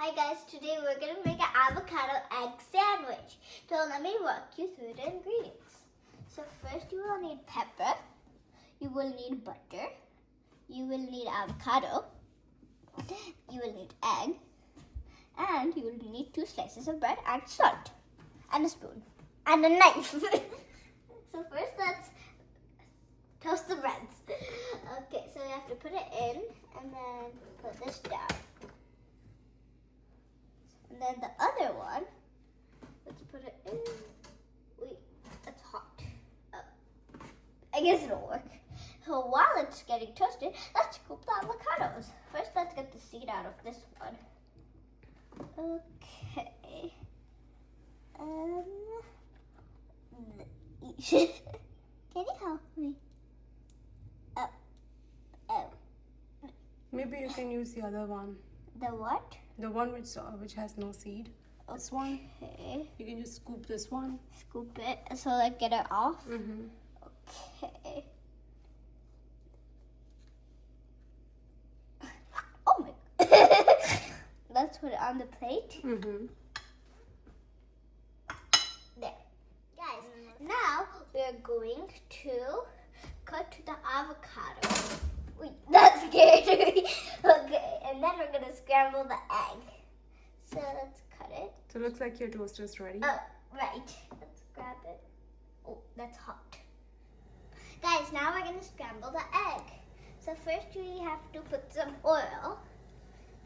Hi guys, today we're going to make an avocado egg sandwich. So let me walk you through the ingredients. So first you will need pepper, you will need butter, you will need avocado, you will need egg, and you will need 2 slices of bread and salt, and a spoon, and a knife. So first let's toast the breads. Okay, so you have to put it in and then put this down. And then the other one, let's put it in. Wait, it's hot. Oh, I guess it'll work. So while it's getting toasted, let's scoop the avocados. First, let's get the seed out of this one. Okay. Can you help me? Oh. Maybe you can use the other one. The what? The one which has no seed. This one. Okay. You can just scoop this one. Scoop it so like get it off. Mm-hmm. Okay. Oh my. Let's put it on the plate. Mm-hmm. There. Guys, now we're going to cut the avocado. Wait, that scared me. Okay, and then we're going to scramble the egg. So let's cut it. So it looks like your toaster is ready. Oh, right. Let's grab it. Oh, that's hot. Guys, now we're going to scramble the egg. So first we have to put some oil.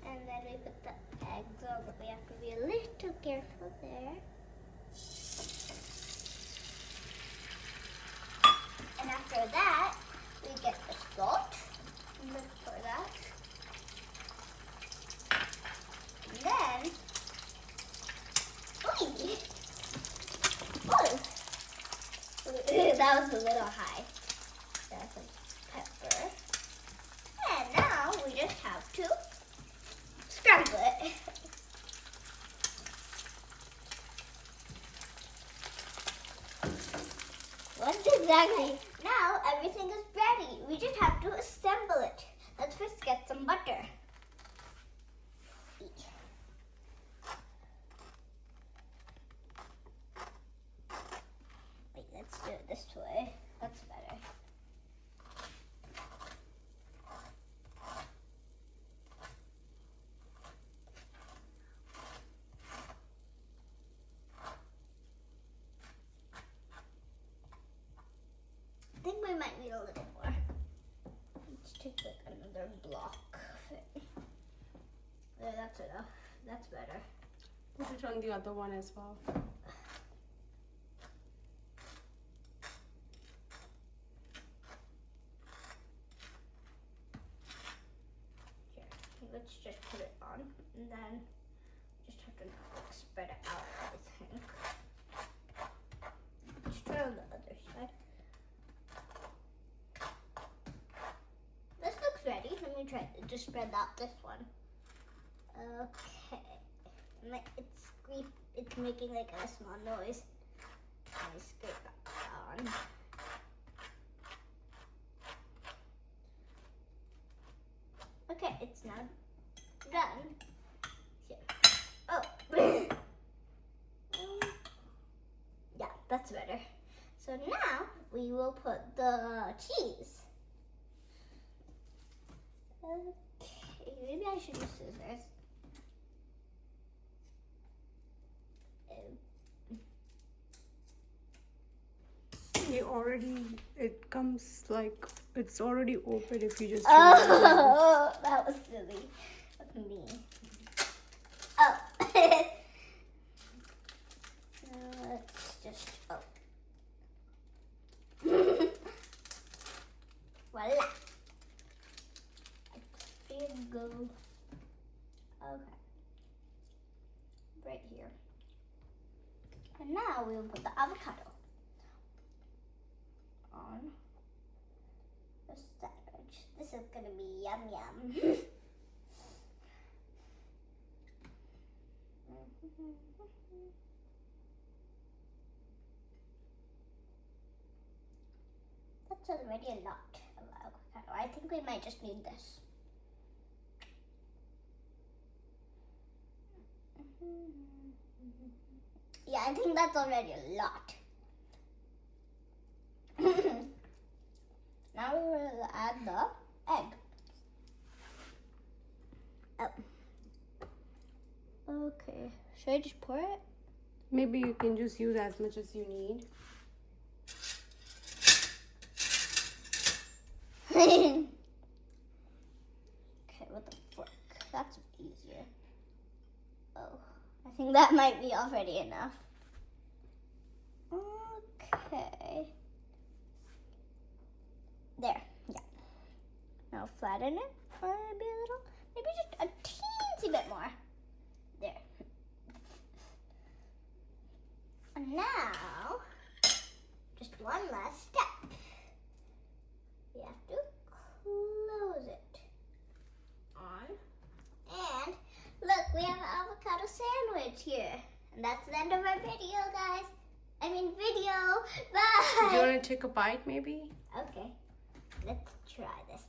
And then we put the eggs on. But we have to be a little careful there. And after that, we get the salt. And let's pour that. And then, that was a little high. That's some pepper. And now we just have to scramble it. What's exactly? Now everything is ready. We just have to assemble it. Let's first get some butter. Wait, let's do it this way. That's better. I think we might need a little more. Let's take like another block of it. There, that's enough. That's better. Put it on the other one as well. Here, let's just put it on and then just have to like, spread it out, I think. Let's try on the other side. This looks ready. Let me try to just spread out this one. Okay. And it's making like a small noise. Let me scrape that down. Okay, it's now done. Here. Oh. Yeah, that's better. So now we will put the cheese. Okay, maybe I should use scissors. It comes like it's already open if you just. Oh, that was silly of me. Oh. Let's just, voila. There you go. Okay. Right here. And now we will put the avocado on the sandwich. This is gonna be yum yum. That's already a lot of avocado. I think we might just need this. Yeah, I think that's already a lot. Now we will add the egg. Oh. Okay. Should I just pour it? Maybe you can just use as much as you need. Okay, with the fork. That's easier. Oh, I think that might be already enough. Okay. There, yeah. Now flatten it maybe a little. Maybe just a teensy bit more. There. And now, just one last step. You have to close it on. And look, we have an avocado sandwich here. And that's the end of our video, guys. Video. Bye. Do you want to take a bite, maybe? Okay. Let's try this.